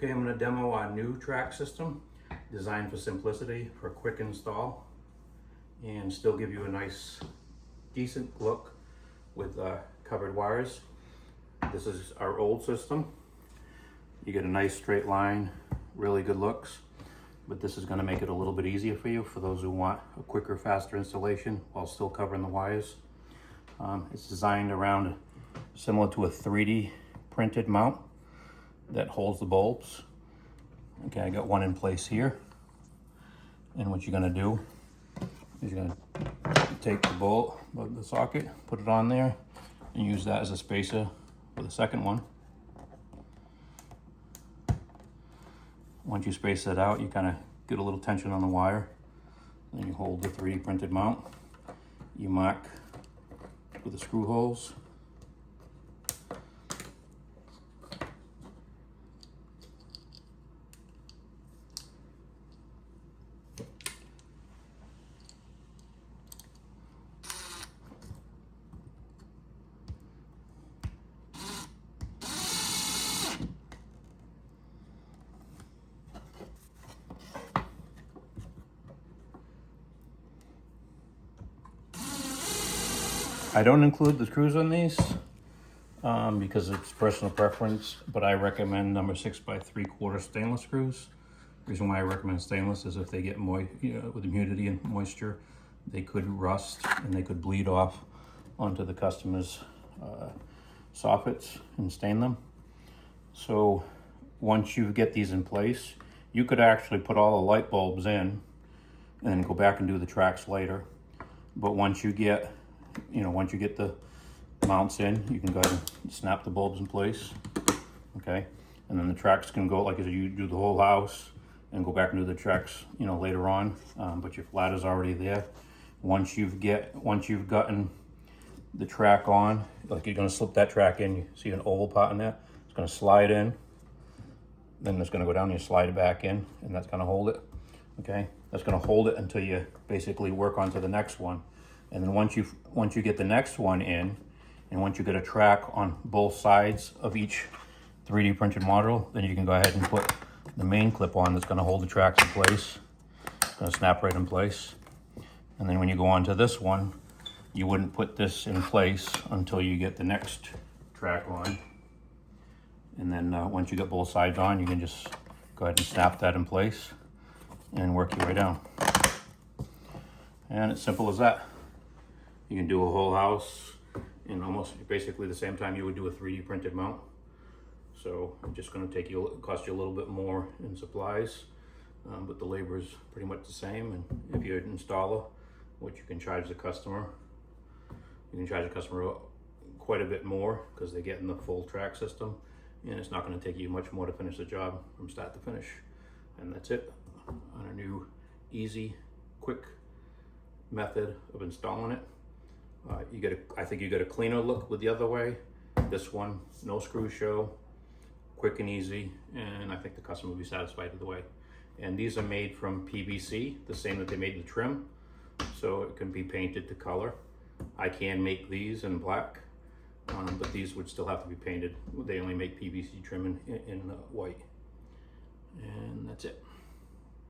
Okay, I'm going to demo our new track system designed for simplicity, for quick install, and still give you a nice, decent look with covered wires. This is our old system. You get a nice straight line, really good looks, but this is going to make it a little bit easier for you, for those who want a quicker, faster installation while still covering the wires. It's designed around similar to a 3D printed mount that holds the bulbs. Okay, I got one in place here. And what you're gonna do is you're gonna take the bulb, the socket, put it on there, and use that as a spacer for the second one. Once you space that out, you kind of get a little tension on the wire. Then you hold the 3D printed mount. You mark with the screw holes. I don't include the screws on these because it's personal preference, but I recommend number 6x3/4 stainless screws. The reason why I recommend stainless is if they get moist, with humidity and moisture, they could rust and they could bleed off onto the customer's soffits and stain them. So once you get these in place, you could actually put all the light bulbs in and then go back and do the tracks later. But once you get the mounts in, you can go ahead and snap the bulbs in place, okay? And then the tracks can go, like as you do the whole house, and go back and do the tracks, later on. But your flat is already there. Once you've gotten the track on, like you're gonna slip that track in, you see an oval part in there, it's gonna slide in, then it's gonna go down, you slide it back in, and that's gonna hold it, okay? That's gonna hold it until you basically work onto the next one. And then once you get the next one in, and once you get a track on both sides of each 3D printed module, then you can go ahead and put the main clip on that's going to hold the tracks in place. It's going to snap right in place. And then when you go on to this one, you wouldn't put this in place until you get the next track on. And then once you get both sides on, you can just go ahead and snap that in place and work your way down. And it's simple as that. You can do a whole house in almost basically the same time you would do a 3D printed mount. So it's just going to cost you a little bit more in supplies, but the labor is pretty much the same. And if you're an installer, what you can charge the customer, quite a bit more because they're getting the full track system, and it's not going to take you much more to finish the job from start to finish. And that's it on a new, easy, quick method of installing it. I think you get a cleaner look with the other way. This one, no screw show, quick and easy, and I think the customer will be satisfied with the way. And these are made from PVC, the same that they made the trim, so it can be painted to color. I can make these in black, but these would still have to be painted. They only make PVC trim in white. And that's it.